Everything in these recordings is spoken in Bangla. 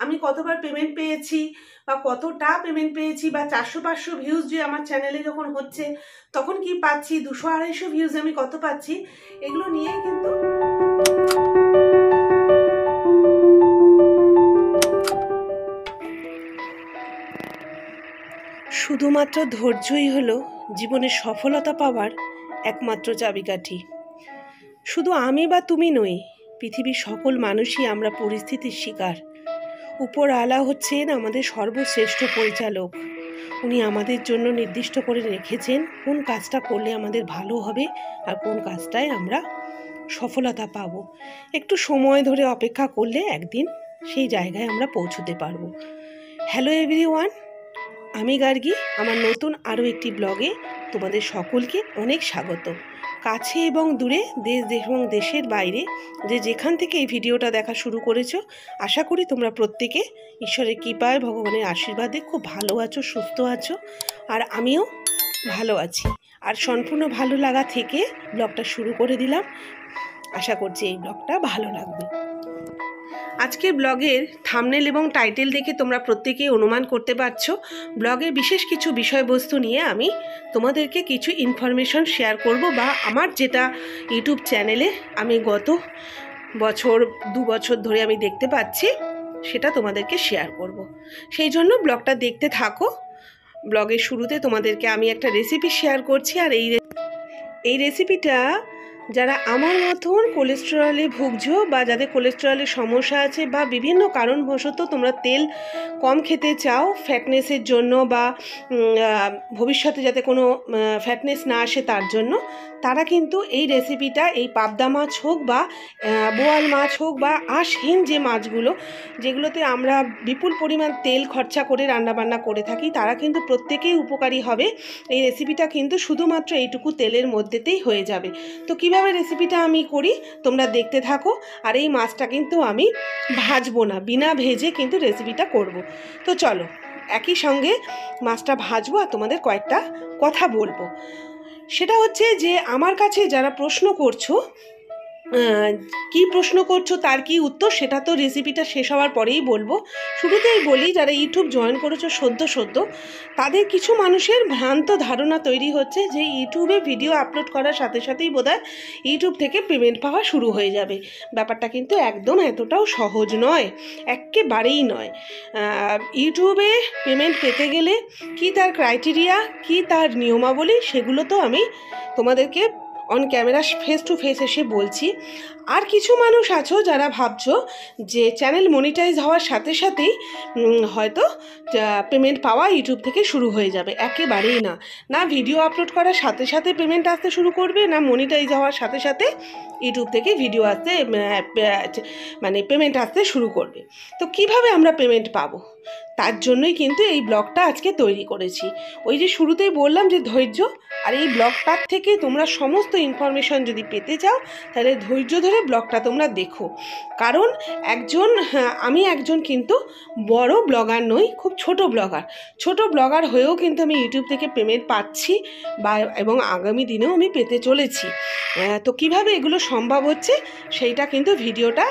আমি কতবার পেমেন্ট পেয়েছি বা কতটা পেমেন্ট পেয়েছি, বা 400-500 ভিউজ যে আমার চ্যানেলে যখন হচ্ছে তখন কি পাচ্ছি, 200-250 ভিউজ আমি কত পাচ্ছি, এগুলো নিয়ে কিন্তু শুধুমাত্র ধৈর্যই হলো জীবনে সফলতা পাওয়ার একমাত্র চাবিকাঠি। শুধু আমি বা তুমি নই, পৃথিবীর সকল মানুষই আমরা পরিস্থিতির শিকার। উপর আলা হচ্ছেন আমাদের সর্বশ্রেষ্ঠ পরিচালক। উনি আমাদের জন্য নির্দিষ্ট করে রেখেছেন কোন কাজটা করলে আমাদের ভালো হবে আর কোন কাজটায় আমরা সফলতা পাব। একটু সময় ধরে অপেক্ষা করলে একদিন সেই জায়গায় আমরা পৌঁছতে পারবো। হ্যালো এভরিওয়ান, আমি গার্গী। আমার নতুন আরও একটি ব্লগে তোমাদের সকলকে অনেক স্বাগত। কাছে এবং দূরে, দেশ এবং দেশের বাইরে যে যেখান থেকে এই ভিডিওটা দেখা শুরু করেছো, আশা করি তোমরা প্রত্যেকে ঈশ্বরের কৃপায়, ভগবানের আশীর্বাদে খুব ভালো আছো, সুস্থ আছো, আর আমিও ভালো আছি। আর সম্পূর্ণ ভালো লাগা থেকে ব্লগটা শুরু করে দিলাম। আশা করছি এই ব্লগটা ভালো লাগবে। আজকের ব্লগের থাম্বনেল এবং টাইটেল দেখে তোমরা প্রত্যেকেই অনুমান করতে পারছো ব্লগের বিশেষ কিছু বিষয়বস্তু নিয়ে আমি তোমাদেরকে কিছু ইনফরমেশন শেয়ার করব, বা আমার যেটা ইউটিউব চ্যানেলে আমি গত বছর 2 বছর ধরে আমি দেখতে পাচ্ছি সেটা তোমাদেরকে শেয়ার করব। সেই জন্য ব্লগটা দেখতে থাকো। ব্লগের শুরুতে তোমাদেরকে আমি একটা রেসিপি শেয়ার করছি, আর এই রেসিপিটা যারা আমার মতন কোলেস্টেরলে ভুগছো, বা যাদের কোলেস্টেরলের সমস্যা আছে, বা বিভিন্ন কারণবশত তোমরা তেল কম খেতে চাও ফ্যাটনেসের জন্য, বা ভবিষ্যতে যাতে কোনো ফ্যাটনেস না আসে তার জন্য, তারা কিন্তু এই রেসিপিটা, এই পাবদা মাছ হোক বা বোয়াল মাছ হোক বা আঁশহীন যে মাছগুলো যেগুলোতে আমরা বিপুল পরিমাণ তেল খরচা করে রান্নাবান্না করে থাকি, তারা কিন্তু প্রত্যেকেই উপকারী হবে। এই রেসিপিটা কিন্তু শুধুমাত্র এইটুকু তেলের মধ্যেতেই হয়ে যাবে। তো কিভাবে রেসিপিটা আমি করি তোমরা দেখতে থাকো। আর এই মাছটা কিন্তু আমি ভাজবো না, বিনা ভেজে কিন্তু রেসিপিটা করব। তো চলো একই সঙ্গে মাছটা ভাজবো আর তোমাদের কয়েকটা কথা বলবো। সেটা হচ্ছে যে আমার কাছে যারা প্রশ্ন করছো, কি প্রশ্ন করছো তার কি উত্তর, সেটা তো রেসিপিটা শেষ হওয়ার পরেই বলবো। শুরুতেই বলি, যারা ইউটিউব জয়েন করেছো সদ্য তাদের কিছু মানুষের ভ্রান্ত ধারণা তৈরি হচ্ছে যে ইউটিউবে ভিডিও আপলোড করার সাথে সাথেই বোধহয় ইউটিউব থেকে পেমেন্ট পাওয়া শুরু হয়ে যাবে। ব্যাপারটা কিন্তু একদম এতটাও সহজ নয়, একেবারেই নয়। ইউটিউবে পেমেন্ট পেতে গেলে কি তার ক্রাইটেরিয়া, কি তার নিয়মাবলী, সেগুলো তো আমি তোমাদেরকে on camera face to face এসে বলছি। আর কিছু মানুষ আছো যারা ভাবছো যে চ্যানেল মনিটাইজ হওয়ার সাথে সাথেই হয়তো পেমেন্ট পাওয়া ইউটিউব থেকে শুরু হয়ে যাবে। একেবারেই না। না ভিডিও আপলোড করার সাথে সাথে পেমেন্ট আসতে শুরু করবে, না মনিটাইজ হওয়ার সাথে সাথে ইউটিউব থেকে ভিডিও আসতে মানে পেমেন্ট আসতে শুরু করবে। তো কিভাবে আমরা পেমেন্ট পাবো, তার জন্যই কিন্তু এই ব্লগটা আজকে তৈরি করেছি। ওই যে শুরুতেই বললাম যে ধৈর্য, আর এই ব্লগটার থেকে তোমরা সমস্ত ইনফরমেশন যদি পেতে চাও তাহলে ধৈর্য ধরে ব্লগটা তোমরা দেখো। কারণ আমি একজন কিন্তু বড় ব্লগার নই, খুব ছোট ব্লগার হয়েও কিন্তু আমি ইউটিউব থেকে পেমেন্ট পাচ্ছি, এবং আগামী দিনেও আমি পেতে চলেছি। তো কিভাবে এগুলো সম্ভব হচ্ছে সেইটা কিন্তু ভিডিওটা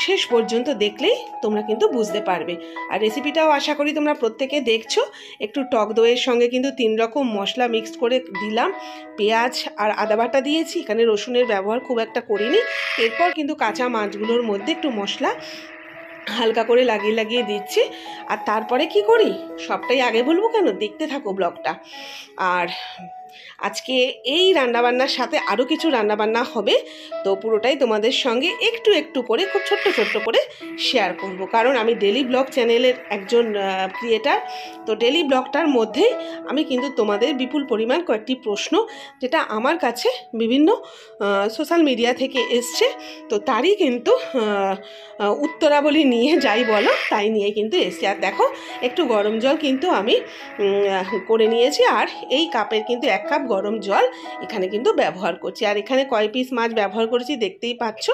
শেষ পর্যন্ত দেখলেই তোমরা কিন্তু বুঝতে পারবে। আর রেসিপিটাও আশা করি তোমরা প্রত্যেকে দেখছো। একটু টক দইয়ের সঙ্গে কিন্তু 3 রকম মশলা মিক্সড করে দিলাম। পেঁয়াজ আর আদা বাটা দিয়েছি, এখানে রসুনের ব্যবহার খুব একটা করিনি। এরপর কিন্তু কাঁচা মাছগুলোর মধ্যে একটু মশলা হালকা করে লাগিয়ে দিচ্ছি। আর তারপরে কি করি সবটাই আগে বলবো কেন, দেখতে থাকো ব্লগটা। আর আজকে এই রান্নাবান্নার সাথে আরও কিছু রান্নাবান্না হবে, তো পুরোটাই তোমাদের সঙ্গে একটু করে খুব ছোট্ট করে শেয়ার করব। কারণ আমি ডেলি ব্লগ চ্যানেলের একজন ক্রিয়েটার, তো ডেলি ব্লগটার মধ্যেই আমি কিন্তু তোমাদের বিপুল পরিমাণ কয়েকটি প্রশ্ন যেটা আমার কাছে বিভিন্ন সোশ্যাল মিডিয়া থেকে এসছে, তো তারই কিন্তু উত্তরাবলী নিয়ে যাই বলো তাই নিয়ে কিন্তু এসছে। আর দেখো একটু গরম জল কিন্তু আমি করে নিয়েছি, আর এই কাপের কিন্তু 1 1 কাপ গরম জল এখানে কিন্তু ব্যবহার করছি। আর এখানে কয় পিস মাছ ব্যবহার করেছি দেখতেই পাচ্ছ,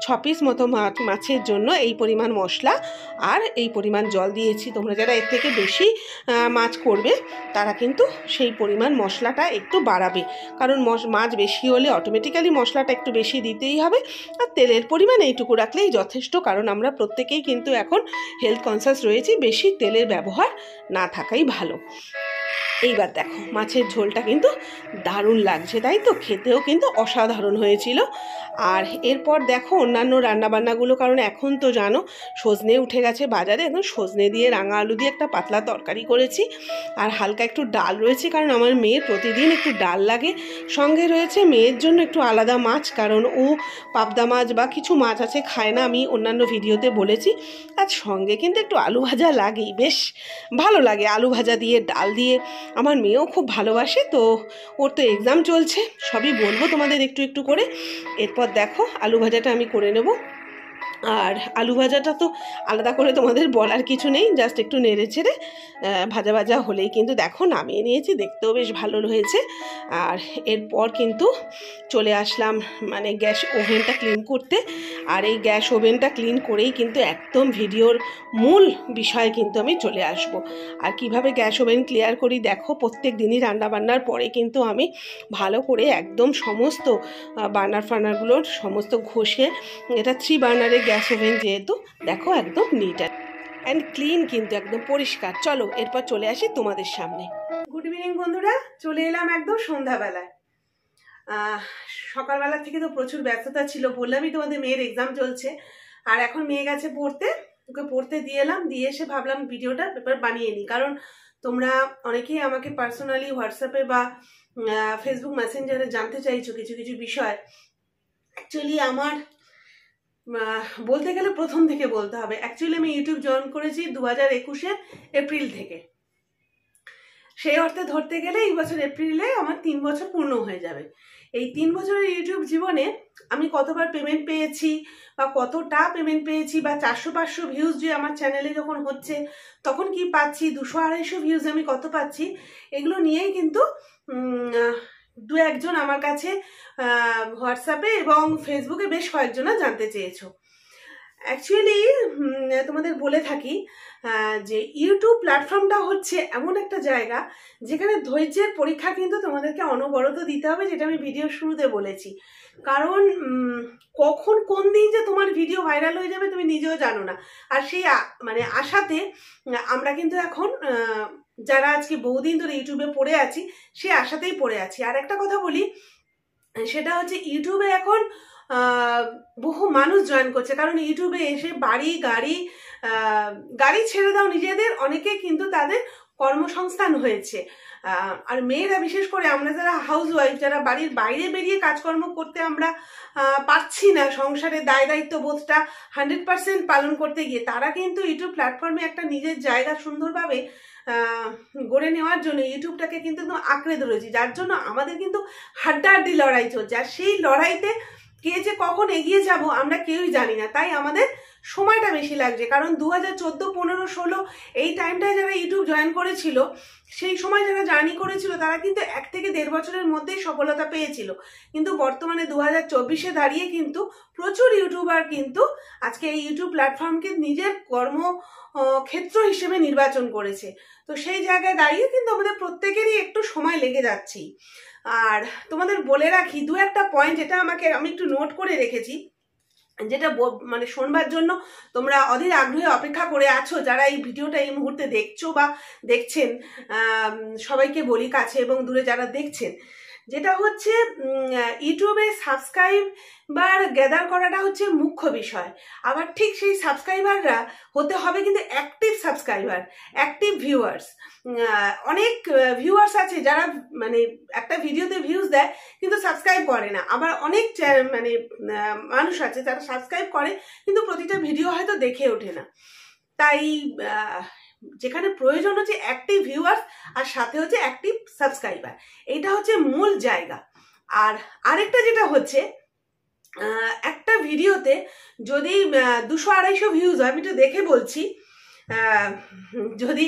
6 পিস মতো মাছের জন্য এই পরিমাণ মশলা আর এই পরিমাণ জল দিয়েছি। তোমরা যারা এর থেকে বেশি মাছ করবে তারা কিন্তু সেই পরিমাণ মশলাটা একটু বাড়াবে, কারণ মাছ বেশি হলে অটোমেটিক্যালি মশলাটা একটু বেশি দিতেই হবে। আর তেলের পরিমাণ এইটুকু রাখলেই যথেষ্ট, কারণ আমরা প্রত্যেকেই কিন্তু এখন হেলথ কনসিয়াস রয়েছি, বেশি তেলের ব্যবহার না থাকাই ভালো। এইবার দেখো মাছের ঝোলটা কিন্তু দারুণ লাগছে, তাই তো? খেতেও কিন্তু অসাধারণ হয়েছিল। আর এরপর দেখো অন্যান্য রান্নাবান্নাগুলো, কারণ এখন তো জানো সজনে উঠে গেছে বাজারে, এখন সজনে দিয়ে রাঙা আলু দিয়ে একটা পাতলা তরকারি করেছি। আর হালকা একটু ডাল রয়েছে, কারণ আমার মেয়ের প্রতিদিন একটু ডাল লাগে। সঙ্গে রয়েছে মেয়ের জন্য একটু আলাদা মাছ, কারণ ও পাবদা মাছ বা কিছু মাছ আছে খায় না, আমি অন্যান্য ভিডিওতে বলেছি। আর সঙ্গে কিন্তু একটু আলু ভাজা লাগেই, বেশ ভালো লাগে আলু ভাজা দিয়ে ডাল দিয়ে। আমার মেয়েও খুব ভালোবাসে, তো ওর তো এক্সাম চলছে, সবই বলবো তোমাদের একটু একটু করে। এরপর দেখো আলু ভাজাটা আমি করে নেব। আর আলু ভাজাটা তো আলাদা করে তোমাদের বলার কিছু নেই, জাস্ট একটু নেড়ে ছেড়ে ভাজা ভাজা হলেই কিন্তু দেখো নামিয়ে নিয়েছি, দেখতেও বেশ ভালো হয়েছে। আর এরপর কিন্তু চলে আসলাম মানে গ্যাস ওভেনটা ক্লিন করতে। আর এই গ্যাস ওভেনটা ক্লিন করেই কিন্তু একদম ভিডিওর মূল বিষয়ে কিন্তু আমি চলে আসব। আর কিভাবে গ্যাস ওভেন ক্লিয়ার করি দেখো, প্রত্যেক দিনই রান্নাবান্নার পরে কিন্তু আমি ভালো করে একদম সমস্ত বার্নারগুলোর সমস্ত ঘষে, এটা 3 বার্নারের গ্যাস ওভেন যেহেতু, দেখো একদম নিট অ্যান্ড ক্লিন, কিন্তু একদম পরিষ্কার। চলো এরপর চলে আসি তোমাদের সামনে। গুড ইভিনিং বন্ধুরা, চলে এলাম একদম সন্ধ্যাবেলায়। সকালবেলা থেকে তো প্রচুর ব্যস্ততা ছিল, বললামই তোমাদের মেয়ের এক্সাম চলছে। আর এখন মেয়ে গেছে পড়তে, ওকে পড়তে দিয়ে এলাম, দিয়ে এসে ভাবলাম ভিডিওটা পেপার বানিয়ে নিই, কারণ তোমরা অনেকেই আমাকে পার্সোনালি হোয়াটসঅ্যাপে বা ফেসবুক মেসেঞ্জারে জানতে চাইছো কিছু কিছু বিষয়। অ্যাকচুয়ালি আমার বলতে গেলে প্রথম থেকে বলতে হবে, অ্যাকচুয়ালি আমি ইউটিউব জয়েন করেছি 2021 এপ্রিল থেকে। সেই অর্থে ধরতে গেলে এই বছর এপ্রিলে আমার 3 বছর পূর্ণ হয়ে যাবে। এই 3 বছরের ইউটিউব জীবনে আমি কতবার পেমেন্ট পেয়েছি বা কতটা পেমেন্ট পেয়েছি, বা 400-500 ভিউজ যে আমার চ্যানেলে যখন হচ্ছে তখন কি পাচ্ছি, 200-250 ভিউজ আমি কত পাচ্ছি, এগুলো নিয়েই কিন্তু 2-1 আমার কাছে হোয়াটসঅ্যাপে এবং ফেসবুকে বেশ কয়েকজনা জানতে চেয়েছো। অ্যাকচুয়ালি তোমাদের বলে থাকি যে ইউটিউব প্ল্যাটফর্মটা হচ্ছে এমন একটা জায়গা যেখানে ধৈর্যের পরীক্ষা কিন্তু তোমাদেরকে অনবরত দিতে হবে, যেটা আমি ভিডিওর শুরুতে বলেছি। কারণ কখন কোন দিন যে তোমার ভিডিও ভাইরাল হয়ে যাবে তুমি নিজেও জানো না। আর সেই মানে আশাতে আমরা কিন্তু এখন যারা আজকে বহুদিন ধরে ইউটিউবে পড়ে আছি সেই আশাতেই পড়ে আছি। আর একটা কথা বলি, সেটা হচ্ছে ইউটিউবে এখন বহু মানুষ জয়েন করছে, কারণ ইউটিউবে এসে বাড়ি গাড়ি ছেড়ে দাও নিজেদের, অনেকে কিন্তু তাদের কর্মসংস্থান হয়েছে। আর মেয়েরা বিশেষ করে আমরা যারা হাউস ওয়াইফ, যারা বাড়ির বাইরে বেরিয়ে কাজকর্ম করতে আমরা পারছি না, সংসারের দায় দায়িত্ব বোধটা 100% পালন করতে গিয়ে, তারা কিন্তু ইউটিউব প্ল্যাটফর্মে একটা নিজের জায়গা সুন্দরভাবে গড়ে নেওয়ার জন্য ইউটিউবটাকে কিন্তু আঁকড়ে ধরেছি, যার জন্য আমাদের কিন্তু হাড্ডাহাড্ডি লড়াই চলছে। আর সেই লড়াইতে কে যে কখন এগিয়ে যাব আমরা কেউই জানি না, তাই আমাদের সময়টা বেশি লাগছে। কারণ 2014, 15, 16 এই টাইমটায় যারা ইউটিউব জয়েন করেছিল, সেই সময় যারা জার্নি করেছিল তারা কিন্তু 1 থেকে 1.5 বছরের মধ্যেই সফলতা পেয়েছিল। কিন্তু বর্তমানে 2024-এ দাঁড়িয়ে কিন্তু প্রচুর ইউটিউবার কিন্তু আজকে এই ইউটিউব প্ল্যাটফর্মকে নিজের কর্মক্ষেত্র হিসেবে নির্বাচন করেছে। তো সেই জায়গায় দাঁড়িয়ে কিন্তু আমাদের প্রত্যেকেরই একটু সময় লেগে যাচ্ছি। আর তোমাদের বলে রাখি 2-1টা পয়েন্ট, যেটা আমি একটু নোট করে রেখেছি, যেটা মানে শোনবার জন্য তোমরা অধীর আগ্রহে অপেক্ষা করে আছো, যারা এই ভিডিওটা এই মুহূর্তে দেখছো বা দেখছেন। সবাইকে বলি, কাছে এবং দূরে যারা দেখছেন, যেটা হচ্ছে ইউটিউবে সাবস্ক্রাইবার গ্যাদার করাটা হচ্ছে মুখ্য বিষয়। আবার ঠিক সেই সাবস্ক্রাইবাররা হতে হবে কিন্তু অ্যাক্টিভ সাবস্ক্রাইবার, অ্যাক্টিভ ভিউয়ার্স। অনেক ভিউয়ার্স আছে যারা মানে একটা ভিডিওতে ভিউজ দেয় কিন্তু সাবস্ক্রাইব করে না, আবার অনেক মানে মানুষ আছে যারা সাবস্ক্রাইব করে কিন্তু প্রতিটা ভিডিও হয়তো দেখে ওঠে না। তাই যেখানে প্রয়োজন হচ্ছে অ্যাক্টিভ ভিউয়ার্স আর সাথে হচ্ছে অ্যাক্টিভ সাবস্ক্রাইবার, এইটা হচ্ছে মূল জায়গা। আর আরেকটা যেটা হচ্ছে, একটা ভিডিওতে যদি 200-250 ভিউজ হয়, আমি একটু দেখে বলছি, যদি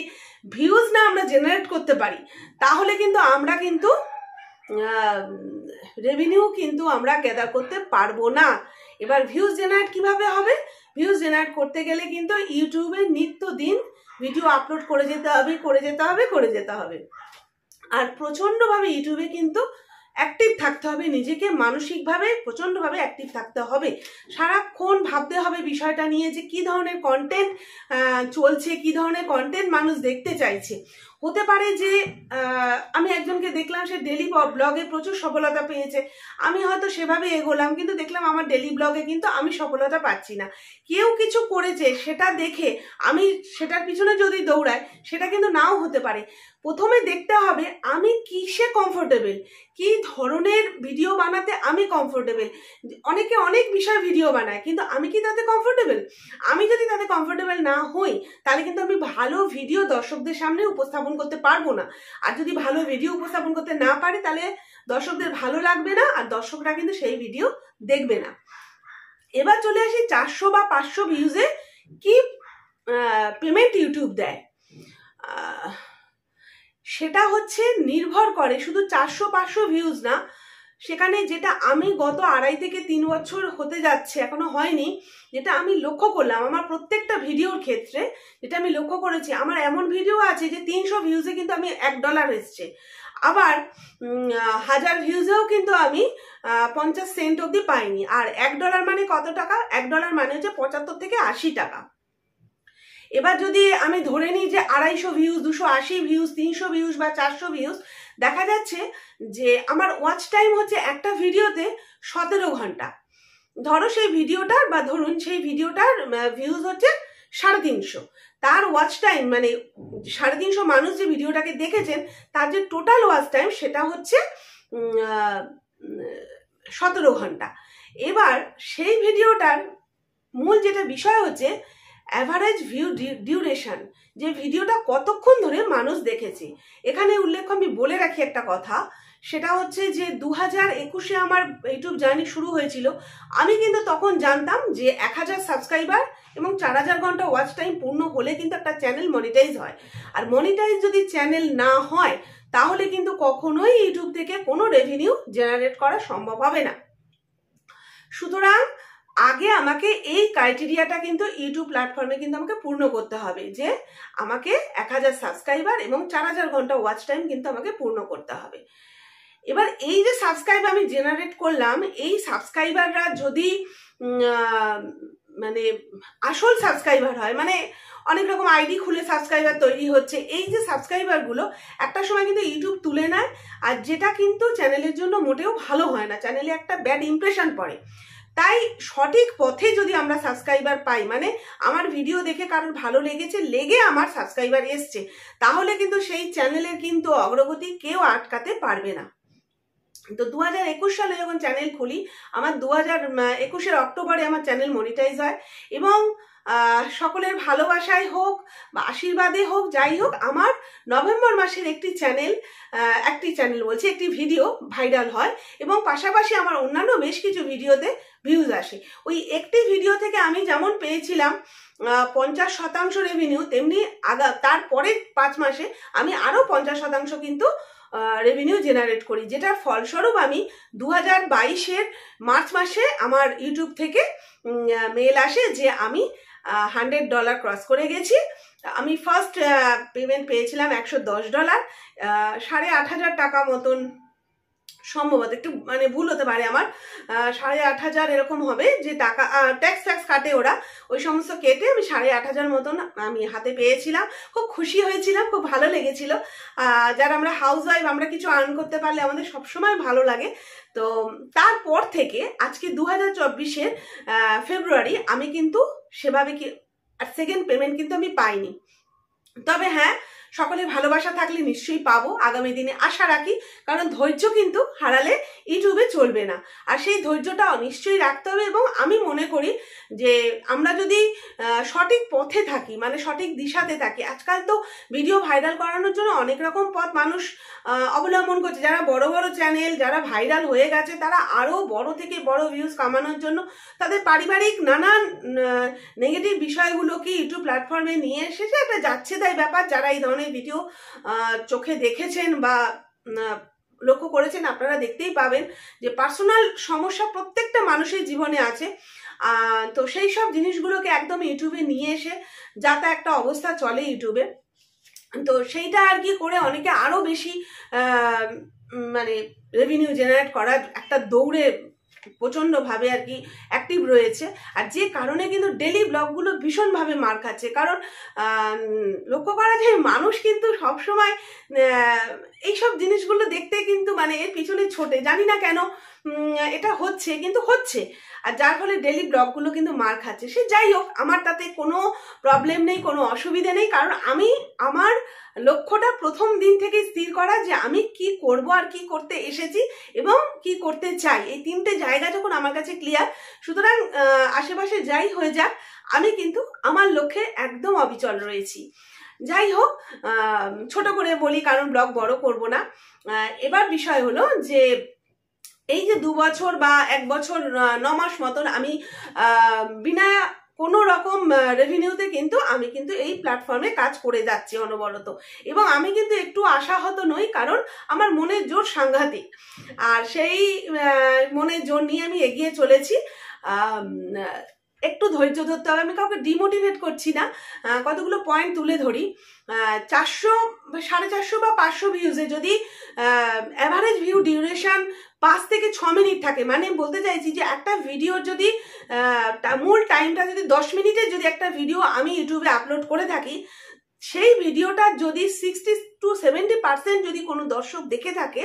ভিউজ না আমরা জেনারেট করতে পারি তাহলে কিন্তু আমরা কিন্তু রেভিনিউ কিন্তু আমরা গ্যাদার করতে পারবো না। এবার ভিউজ জেনারেট কিভাবে হবে? ভিউজ জেনারেট করতে গেলে কিন্তু ইউটিউবে নিত্যদিন ভিডিও আপলোড করে যেতে হবে। আর প্রচণ্ডভাবে ইউটিউবে কিন্তু অ্যাক্টিভ থাকতে হবে, নিজেকে মানসিকভাবে প্রচণ্ডভাবে অ্যাক্টিভ থাকতে হবে। সারাক্ষণ ভাবতে হবে বিষয়টা নিয়ে যে কী ধরনের কন্টেন্ট চলছে, কী ধরনের কন্টেন্ট মানুষ দেখতে চাইছে। হতে পারে যে আমি একজনকে দেখলাম সে ডেলি ব্লগে প্রচুর সফলতা পেয়েছে, আমি হয়তো সেভাবে এগোলাম, কিন্তু দেখলাম আমার ডেলি ব্লগে কিন্তু আমি সফলতা পাচ্ছি না। কেউ কিছু করেছে সেটা দেখে আমি সেটার পিছনে যদি দৌড়াই সেটা কিন্তু নাও হতে পারে। প্রথমে দেখতে হবে আমি কিসে কমফোর্টেবল, কি ধরনের ভিডিও বানাতে আমি কমফোর্টেবল। অনেকে অনেক বিষয় ভিডিও বানায়, কিন্তু আমি কি তাতে কমফোর্টেবল? আমি যদি তাতে কমফোর্টেবল না হই তাহলে কিন্তু আমি ভালো ভিডিও দর্শকদের সামনে উপস্থাপন করতে পারবো না। আর যদি ভালো ভিডিও উপস্থাপন করতে না পারি তাহলে দর্শকদের ভালো লাগবে না, আর দর্শকরা কিন্তু সেই ভিডিও দেখবে না। এবার চলে আসি 400 বা 500 ভিউজে কি পেমেন্ট ইউটিউব দেয়। সেটা হচ্ছে নির্ভর করে শুধু 400-500 ভিউজ না, সেখানে যেটা আমি গত 2.5 থেকে 3 বছর হতে যাচ্ছে, এখনো হয়নি, যেটা আমি লক্ষ্য করলাম আমার প্রত্যেকটা ভিডিওর ক্ষেত্রে, যেটা আমি লক্ষ্য করেছি, আমার এমন ভিডিও আছে যে 300 ভিউজে কিন্তু আমি $1 এসছে, আবার 1000 ভিউজেও কিন্তু আমি 50 সেন্ট অব্দি পাইনি। আর $1 মানে কত টাকা? $1 মানে হচ্ছে 75 থেকে 80 টাকা। এবার যদি আমি ধরে নিই যে 250 ভিউজ, 280 ভিউজ, 300 ভিউজ বা 400 ভিউজ, দেখা যাচ্ছে যে আমার ওয়াচ টাইম হচ্ছে একটা ভিডিওতে 17 ঘন্টা। ধরো সেই ভিডিওটার বা ধরুন সেই ভিডিওটার ভিউজ হচ্ছে 350, তার ওয়াচ টাইম মানে 350 মানুষ যে ভিডিওটাকে দেখেছেন তার যে টোটাল ওয়াচ টাইম সেটা হচ্ছে 17 ঘন্টা। এবার সেই ভিডিওটার মূল যেটা বিষয় হচ্ছে অ্যাভারেজ ভিউ ডিউরেশন, যে ভিডিওটা কতক্ষণ ধরে মানুষ দেখেছে। এখানে উল্লেখ্য আমি বলে রাখি একটা কথা, সেটা হচ্ছে যে 2021-এ আমার ইউটিউব জার্নি শুরু হয়েছিল। আমি কিন্তু তখন জানতাম যে 1000 সাবস্ক্রাইবার এবং 4000 ঘন্টা ওয়াচ টাইম পূর্ণ হলে কিন্তু একটা চ্যানেল মনিটাইজ হয়। আর মনিটাইজ যদি চ্যানেল না হয় তাহলে কিন্তু কখনোই ইউটিউব থেকে কোনো রেভিনিউ জেনারেট করা সম্ভব হবে না। সুতরাং আগে আমাকে এই ক্রাইটেরিয়াটা কিন্তু ইউটিউব প্ল্যাটফর্মে কিন্তু আমাকে পূর্ণ করতে হবে, যে আমাকে 1000 সাবস্ক্রাইবার এবং 4000 ঘন্টা ওয়াচ টাইম কিন্তু আমাকে পূর্ণ করতে হবে। এবার এই যে সাবস্ক্রাইব আমি জেনারেট করলাম, এই সাবস্ক্রাইবাররা যদি মানে আসল সাবস্ক্রাইবার হয়, মানে অনেক রকম আইডি খুলে সাবস্ক্রাইবার তৈরি হচ্ছে, এই যে সাবস্ক্রাইবারগুলো একটা সময় কিন্তু ইউটিউব তুলে নেয়, আর যেটা কিন্তু চ্যানেলের জন্য মোটেও ভালো হয় না, চ্যানেলে একটা ব্যাড ইমপ্রেশন পড়ে। তাই সঠিক পথে যদি আমরা সাবস্ক্রাইবার পাই, মানে আমার ভিডিও দেখে কারোর ভালো লেগেছে, লেগে আমার সাবস্ক্রাইবার এসছে, তাহলে কিন্তু সেই চ্যানেলের কিন্তু অগ্রগতি কেউ আটকাতে পারবে না। তো 2021 সালে যখন চ্যানেল খুলি, আমার 2021-এর অক্টোবরে আমার চ্যানেল মনিটাইজ হয়, এবং সকলের ভালোবাসায় হোক বা আশীর্বাদে হোক, যাই হোক, আমার নভেম্বর মাসের একটি ভিডিও ভাইরাল হয়, এবং পাশাপাশি আমার অন্যান্য বেশ কিছু ভিডিওতে ভিউজ আসে। ওই একটি ভিডিও থেকে আমি যেমন পেয়েছিলাম 50% রেভিনিউ, তেমনি তারপরে 5 মাসে আমি আরো 50% কিন্তু রেভিনিউ জেনারেট করি, যেটার ফলস্বরূপ আমি 2022-এর মার্চ মাসে আমার ইউটিউব থেকে মেল আসে যে আমি $100 ক্রস করে গেছি। আমি ফার্স্ট পেমেন্ট পেয়েছিলাম $110, 8500 টাকা মতন, সম্ভবত, একটু মানে ভুল হতে পারে আমার, 8500 এরকম হবে, যে টাকা ট্যাক্স কাটে ওরা, ওই সমস্ত কেটে আমি 8500 মতন আমি হাতে পেয়েছিলাম। খুব খুশি হয়েছিলাম, খুব ভালো লেগেছিল। যারা আমরা হাউস ওয়াইফ, আমরা কিছু আর্ন করতে পারলে আমাদের সবসময় ভালো লাগে। তো তারপর থেকে আজকে 2024-এর ফেব্রুয়ারি আমি কিন্তু সেভাবে সেকেন্ড পেমেন্ট কিন্তু আমি পাইনি। তবে হ্যাঁ, সকলের ভালোবাসা থাকলে নিশ্চয়ই পাবো, আগামী দিনে আশা রাখি, কারণ ধৈর্য কিন্তু হারালে ইউটিউবে চলবে না, আর সেই ধৈর্যটা নিশ্চয়ই রাখতে হবে। এবং আমি মনে করি যে আমরা যদি সঠিক পথে থাকি, মানে সঠিক দিশাতে থাকি, আজকাল তো ভিডিও ভাইরাল করানোর জন্য অনেক রকম পথ মানুষ অবলম্বন করছে। যারা বড় বড় চ্যানেল, যারা ভাইরাল হয়ে গেছে, তারা আরো বড় থেকে বড় ভিউজ কামানোর জন্য তাদের পারিবারিক নানান নেগেটিভ বিষয়গুলোকে ইউটিউব প্ল্যাটফর্মে নিয়ে এসেছে। একটা যাচ্ছে তাই ব্যাপার। যারা এই ধরনের ভিডিও চোখে দেখেছেন বা লক্ষ্য করেছেন, আপনারা দেখতেই পাবেন যে পার্সোনাল সমস্যা প্রত্যেকটা মানুষের জীবনে আছে। তো সেই সব জিনিসগুলোকে একদম ইউটিউবে নিয়ে এসে যাতে একটা অবস্থা চলে ইউটিউবে, তো সেইটা আর কি করে অনেকে আরো বেশি মানে রেভিনিউ জেনারেট করার একটা দৌড়ে প্রচণ্ডভাবে আর কি অ্যাক্টিভ রয়েছে। আর যে কারণে কিন্তু ডেলি ব্লগগুলো ভীষণভাবে মার খাচ্ছে, কারণ লক্ষ্য করা যায় মানুষ কিন্তু সবসময় এইসব জিনিসগুলো দেখতে কিন্তু মানে এর পিছনে ছোটে, জানি না কেন এটা হচ্ছে, কিন্তু হচ্ছে। আর যার ফলে ডেলি ব্লগগুলো কিন্তু মার খাচ্ছে। সে যাই হোক, আমার তাতে কোনো প্রবলেম নেই, কোনো অসুবিধা নেই, কারণ আমি আমার লক্ষ্যটা প্রথম দিন থেকে স্থির করা যে আমি কি করব আর কি করতে এসেছি এবং কি করতে চাই, এই তিনটে জায়গা যখন আমার কাছে ক্লিয়ার, সুতরাং আশেপাশে যাই হয়ে যাক আমি কিন্তু আমার লক্ষ্যে একদম অবিচল রয়েছি। যাই হোক, ছোট করে বলি কারণ ব্লগ বড় করব না। এবার বিষয় হলো যে এই যে 2 বছর বা 1 বছর 9 মাস মতন আমি বিনা কোনো রকম রেভিনিউতে কিন্তু আমি কিন্তু এই প্ল্যাটফর্মে কাজ করে যাচ্ছি অনবরত, এবং আমি কিন্তু একটু আশাহত নই, কারণ আমার মনের জোর সাংঘাতিক। আর সেই মনের জোর নিয়ে আমি এগিয়ে চলেছি। একটু ধৈর্য ধরতে হবে, আমি কাউকে ডিমোটিভেট করছি না, কতগুলো পয়েন্ট তুলে ধরি। 400, 450 বা 500 ভিউজে যদি অ্যাভারেজ ভিউ ডিউরেশন 5 থেকে 6 মিনিট থাকে, মানে বলতে চাইছি যে একটা ভিডিওর যদি মূল টাইমটা যদি 10 মিনিটের যদি একটা ভিডিও আমি ইউটিউবে আপলোড করে থাকি, সেই ভিডিওটা যদি 60 to 70% যদি কোনো দর্শক দেখে থাকে,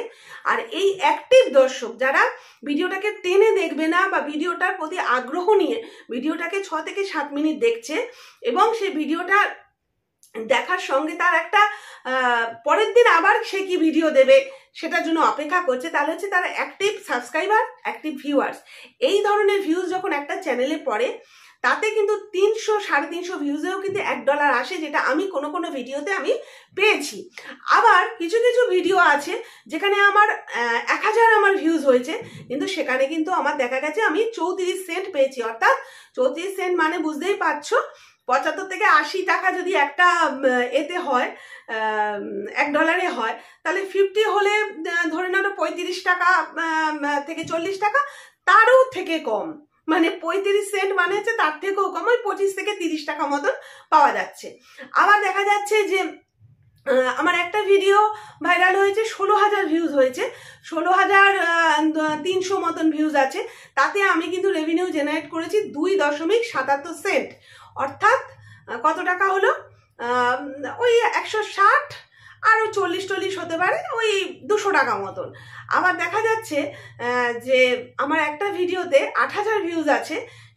আর এই অ্যাক্টিভ দর্শক যারা ভিডিওটাকে টেনে দেখবে না বা ভিডিওটার প্রতি আগ্রহ নিয়ে ভিডিওটাকে 6 থেকে 7 মিনিট দেখছে, এবং সেই ভিডিওটা দেখার সঙ্গে তার একটা পরের দিন আবার সে কি ভিডিও দেবে সেটার জন্য অপেক্ষা করছে, তাহলে হচ্ছে তারা অ্যাক্টিভ সাবস্ক্রাইবার, অ্যাক্টিভ ভিউয়ার্স। এই ধরনের ভিউজ যখন একটা চ্যানেলে পড়ে, তাতে কিন্তু 300, 350 ভিউজেও কিন্তু $1 আসে, যেটা আমি কোনো কোনো ভিডিওতে আমি পেয়েছি। আবার কিছু কিছু ভিডিও আছে যেখানে আমার 1000 আমার ভিউজ হয়েছে, কিন্তু সেখানে কিন্তু আমার দেখা গেছে আমি 34 সেন্ট পেয়েছি। অর্থাৎ 34 সেন্ট মানে বুঝতেই পারছো, 75 থেকে 80 টাকা যদি একটা এতে হয়, $1 হয়, তাহলে 50 হলে ধরে নাও 35 টাকা থেকে 40 টাকা, তারও থেকে কম, মানে 35 সেন্ট মানে হচ্ছে তার থেকেও কম, ওই 25 থেকে 30 টাকা মতন পাওয়া যাচ্ছে। আবার দেখা যাচ্ছে যে আমার একটা ভিডিও ভাইরাল হয়েছে, 16,000 ভিউজ হয়েছে, 16,300 মতন ভিউজ আছে, তাতে আমি কিন্তু রেভিনিউ জেনারেট করেছি 2.77 সেন্ট। অর্থাৎ কত টাকা হলো, ওই 160 আরও 40 হতে পারে, ওই 200 টাকা মতন। আবার দেখা যাচ্ছে যে আমার একটা ভিডিওতে 8,000 ভিউজ আছে,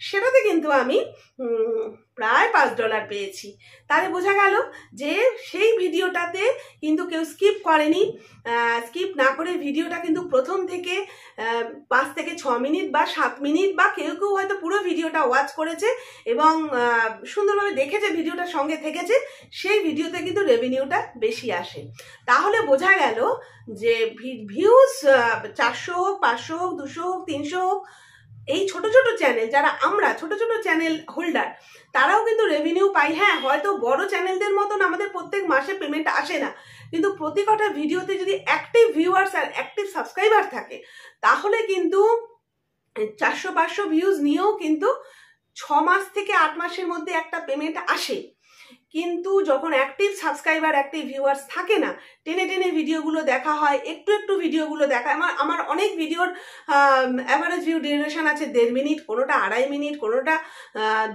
সেটাতে কিন্তু আমি প্রায় $5 পেয়েছি। তাহলে বোঝা গেল যে সেই ভিডিওটাতে কিন্তু কেউ স্কিপ করেনি, স্কিপ না করে ভিডিওটা কিন্তু প্রথম থেকে 5 থেকে 6 মিনিট বা 7 মিনিট বা কেউ কেউ হয়তো পুরো ভিডিওটা ওয়াচ করেছে এবং সুন্দরভাবে দেখেছে, ভিডিওটার সঙ্গে থেকেছে, সেই ভিডিওতে কিন্তু রেভিনিউটা বেশি আসে। তাহলে বোঝা গেল যে ভিউজ 400 হোক, 500 হোক, 200 হোক, 300 হোক, এই ছোট ছোট চ্যানেল যারা আমরা ছোট ছোট চ্যানেল হোল্ডার, তারাও কিন্তু রেভিনিউ পাই। হ্যাঁ, হয়তো বড় চ্যানেলদের মতন আমাদের প্রত্যেক মাসে পেমেন্ট আসে না, কিন্তু প্রতি কটা ভিডিওতে যদি অ্যাক্টিভ ভিউয়ার্স আর অ্যাক্টিভ সাবস্ক্রাইবার থাকে, তাহলে কিন্তু 400-500 ভিউজ নিয়েও কিন্তু 6 মাস থেকে 8 মাসের মধ্যে একটা পেমেন্ট আসে। কিন্তু যখন অ্যাক্টিভ সাবস্ক্রাইবার, অ্যাক্টিভ ভিউয়ার্স থাকে না, টেনে টেনে ভিডিওগুলো দেখা হয়, একটু একটু ভিডিওগুলো দেখা, আমার অনেক ভিডিওর অ্যাভারেজ ভিউ ডিউরেশন আছে 1.5 মিনিট, কোনোটা 2.5 মিনিট, কোনোটা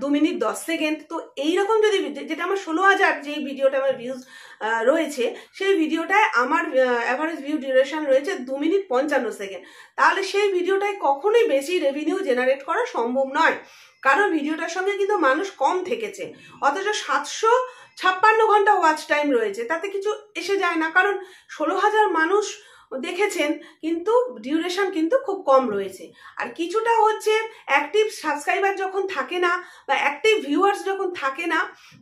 2 মিনিট 10 সেকেন্ড। তো এইরকম যদি, যেটা আমার 16,000 যেই ভিডিওটা আমার ভিউজ রয়েছে, সেই ভিডিওটায় আমার অ্যাভারেজ ভিউ ডিউরেশন রয়েছে 2 মিনিট 55 সেকেন্ড, তাহলে সেই ভিডিওটায় কখনোই বেশি রেভিনিউ জেনারেট করা সম্ভব নয়, কারণ ভিডিওটার সঙ্গে কিন্তু মানুষ কম থেকেছে। অথচ 756 ঘন্টা ওয়াচ টাইম রয়েছে, তাতে কিছু এসে যায় না, কারণ 16,000 মানুষ দেখেছেন, কিন্তু ডিউরেশন কিন্তু খুব কম রয়েছে। আর কিছুটা হচ্ছে অ্যাক্টিভ সাবস্ক্রাইবার যখন থাকে না বা অ্যাক্টিভ ভিউয়ার্স যখন থাকে না,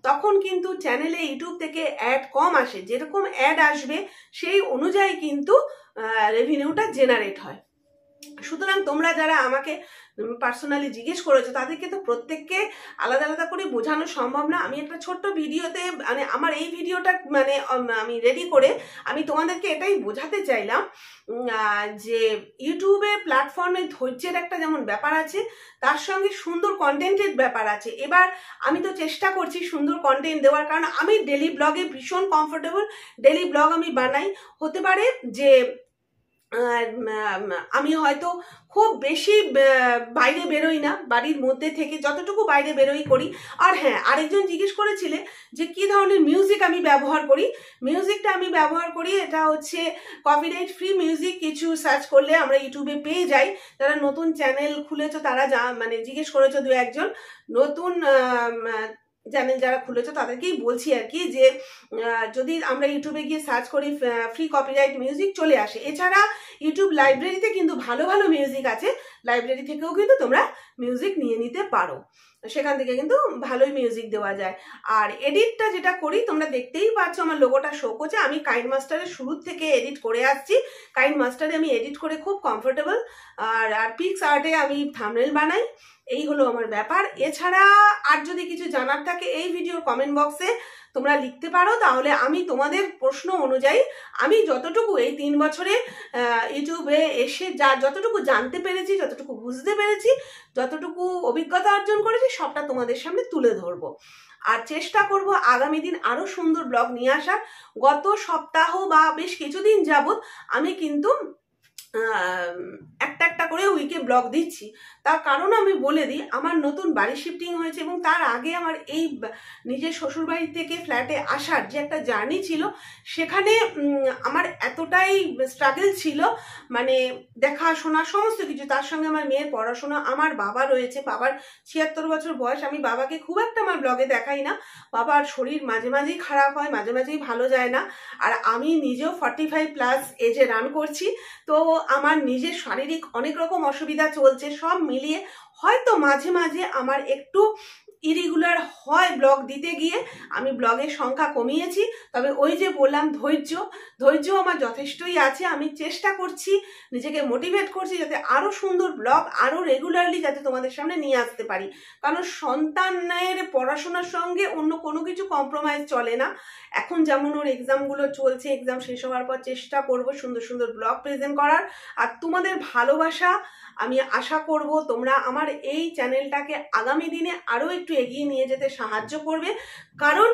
তখন কিন্তু চ্যানেলে ইউটিউব থেকে অ্যাড কম আসে, যেরকম অ্যাড আসবে সেই অনুযায়ী কিন্তু রেভিনিউটা জেনারেট হয়। সুতরাং তোমরা যারা আমাকে পার্সোনালি জিজ্ঞেস করেছো তাদেরকে তো প্রত্যেককে আলাদা আলাদা করে বোঝানো সম্ভব না। আমি একটা ছোট্ট ভিডিওতে মানে আমার এই ভিডিওটা মানে আমি রেডি করে আমি তোমাদেরকে এটাই বোঝাতে চাইলাম যে ইউটিউবের প্ল্যাটফর্মে ধৈর্যের একটা যেমন ব্যাপার আছে, তার সঙ্গে সুন্দর কন্টেন্টের ব্যাপার আছে। এবার আমি তো চেষ্টা করছি সুন্দর কন্টেন্ট দেওয়ার, কারণ আমি ডেলি ব্লগে ভীষণ কমফোর্টেবল। ডেলি ব্লগ আমি বানাই, হতে পারে যে আমি হয়তো খুব বেশি বাইরে বেরোই না, বাড়ির মধ্যে থেকে যতটুকু বাইরে বেরোই করি। আর হ্যাঁ, আরেকজন জিজ্ঞেস করেছিলে যে কি ধরনের মিউজিক আমি ব্যবহার করি। মিউজিকটা আমি ব্যবহার করি, এটা হচ্ছে কপিরাইট ফ্রি মিউজিক। কিছু সার্চ করলে আমরা ইউটিউবে পেয়ে যাই। যারা নতুন চ্যানেল খুলেছো তারা মানে জিজ্ঞেস করেছো দু একজন, নতুন চ্যানেল যারা খুলেছো তাদেরকেই বলছি আর কি, যে যদি আমরা ইউটিউবে গিয়ে সার্চ করি ফ্রি কপিরাইট মিউজিক চলে আসে। এছাড়া ইউটিউব লাইব্রেরিতে কিন্তু ভালো ভালো মিউজিক আছে, লাইব্রেরি থেকেও কিন্তু তোমরা মিউজিক নিয়ে নিতে পারো, সেখান থেকে কিন্তু ভালোই মিউজিক দেওয়া যায়। আর এডিটটা যেটা করি তোমরা দেখতেই পাচ্ছ, আমার লোগোটা শো করছে। আমি কাইনমাস্টারের শুরু থেকে এডিট করে আসছি। কাইনমাস্টারে আমি এডিট করে খুব কমফোর্টেবল। আর পিক্স আর্টে আমি থাম্বনেল বানাই। এই হলো আমার ব্যাপার। এছাড়া আর যদি কিছু জানার থাকে এই ভিডিওর কমেন্ট বক্সে তোমরা লিখতে পারো, তাহলে আমি তোমাদের প্রশ্ন অনুযায়ী আমি যতটুকু এই 3 বছরে ইউটিউবে এসে যতটুকু জানতে পেরেছি, যতটুকু বুঝতে পেরেছি, যতটুকু অভিজ্ঞতা অর্জন করেছি সবটা তোমাদের সামনে তুলে ধরবো। আর চেষ্টা করব আগামী দিন আরো সুন্দর ব্লগ নিয়ে আসার। গত সপ্তাহ বা বেশ কিছুদিন যাবত আমি কিন্তু একটা একটা করে উইকে ব্লগ দিচ্ছি। তার কারণ আমি বলে দিই, আমার নতুন বাড়ি শিফটিং হয়েছে এবং তার আগে আমার এই নিজের শ্বশুরবাড়ি থেকে ফ্ল্যাটে আসার যে একটা জার্নি ছিল, সেখানে আমার এতটাই স্ট্রাগল ছিল, মানে দেখাশোনা সমস্ত কিছু, তার সঙ্গে আমার মেয়ের পড়াশোনা, আমার বাবা রয়েছে, বাবার 76 বছর বয়স। আমি বাবাকে খুব একটা আমার ব্লগে দেখাই না, বাবার শরীর মাঝে মাঝেই খারাপ হয়, মাঝে মাঝেই ভালো যায় না। আর আমি নিজেও 45+ এজে রান করছি, তো আমার নিজের শারীরিক অনেক রকম অসুবিধা চলছে। সব মিলিয়ে হয়তো মাঝে মাঝে আমার একটু ইরেগুলার হয় ব্লগ দিতে গিয়ে, আমি ব্লগের সংখ্যা কমিয়েছি। তবে ওই যে বললাম, ধৈর্য আমার যথেষ্টই আছে। আমি চেষ্টা করছি, নিজেকে মোটিভেট করছি যাতে আরো সুন্দর ব্লগ আরো রেগুলারলি যাতে তোমাদের সামনে নিয়ে আসতে পারি। কারণ সন্তানের পড়াশোনার সঙ্গে অন্য কোনো কিছু কম্প্রোমাইজ চলে না। এখন যেমন ওর এক্সামগুলো চলছে, এক্সাম শেষ হওয়ার পর চেষ্টা করব সুন্দর সুন্দর ব্লগ প্রেজেন্ট করার। আর তোমাদের ভালোবাসা আমি আশা করব তোমরা আমার এই চ্যানেলটাকে আগামী দিনে আরো একটু এগিয়ে নিয়ে যেতে সাহায্য করবে। কারণ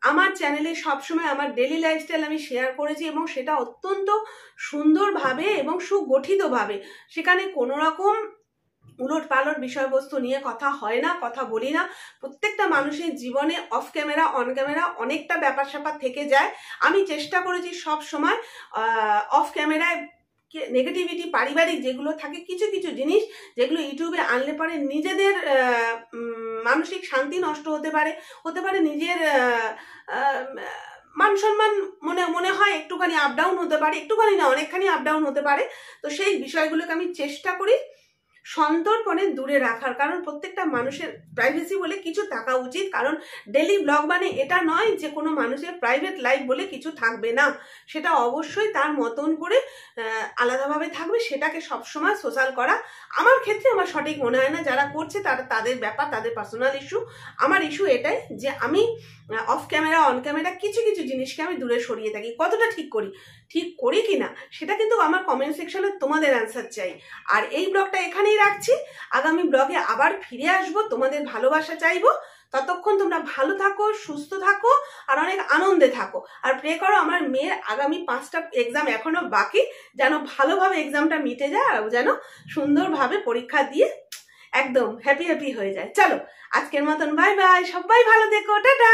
আমার চ্যানেলে সবসময় আমার ডেলি লাইফস্টাইল আমি শেয়ার করেছি, এবং সেটা অত্যন্ত সুন্দরভাবে এবং সুগঠিতভাবে। সেখানে কোনো রকম উলট পালট বিষয়বস্তু নিয়ে কথা হয় না, কথা বলি না। প্রত্যেকটা মানুষের জীবনে অফ ক্যামেরা অন ক্যামেরা অনেকটা ব্যাপার স্যাপার থেকে যায়। আমি চেষ্টা করেছি সব সময় অফ ক্যামেরায় নেগেটিভিটি, পারিবারিক যেগুলো থাকে, কিছু কিছু জিনিস যেগুলো ইউটিউবে আনলে পরে নিজেদের মানসিক শান্তি নষ্ট হতে পারে, নিজের মান সম্মান মনে হয় একটুখানি আপ ডাউন হতে পারে, একটুখানি না অনেকখানি আপ ডাউন হতে পারে। তো সেই বিষয়গুলোকে আমি চেষ্টা করি সন্তর্পণে দূরে রাখার। কারণ প্রত্যেকটা মানুষের প্রাইভেসি বলে কিছু থাকা উচিত। কারণ ডেলি ব্লগ মানে এটা নয় যে কোনো মানুষের প্রাইভেট লাইফ বলে কিছু থাকবে না, সেটা অবশ্যই তার মতন করে আলাদাভাবে থাকবে। সেটাকে সবসময় সোশ্যাল করা আমার ক্ষেত্রে আমার সঠিক মনে হয় না। যারা করছে তাদের ব্যাপার, তাদের পার্সোনাল ইস্যু। আমার ইস্যু এটাই যে আমি অফ ক্যামেরা অন ক্যামেরা কিছু কিছু জিনিসকে আমি দূরে সরিয়ে থাকি। কতটা ঠিক করি কিনা সেটা কিন্তু আমার কমেন্ট সেকশনে তোমাদের অ্যান্সার চাই। আর এই ব্লগটা এখানেই রাখছি, আগামী ব্লগে আবার ফিরে আসবো, তোমাদের ভালোবাসা চাইবো। ততক্ষণ তোমরা ভালো থাকো, সুস্থ থাকো, আর অনেক আনন্দে থাকো। আর প্রে করো আমার মেয়ের আগামী 5টা এক্সাম এখনো বাকি, যেন ভালোভাবে এক্সামটা মিটে যায়, আর যেন সুন্দরভাবে পরীক্ষা দিয়ে একদম হ্যাপি হয়ে যায়। চলো আজকের মতন বাই বাই, সবাই ভালো থেকো, টাটা।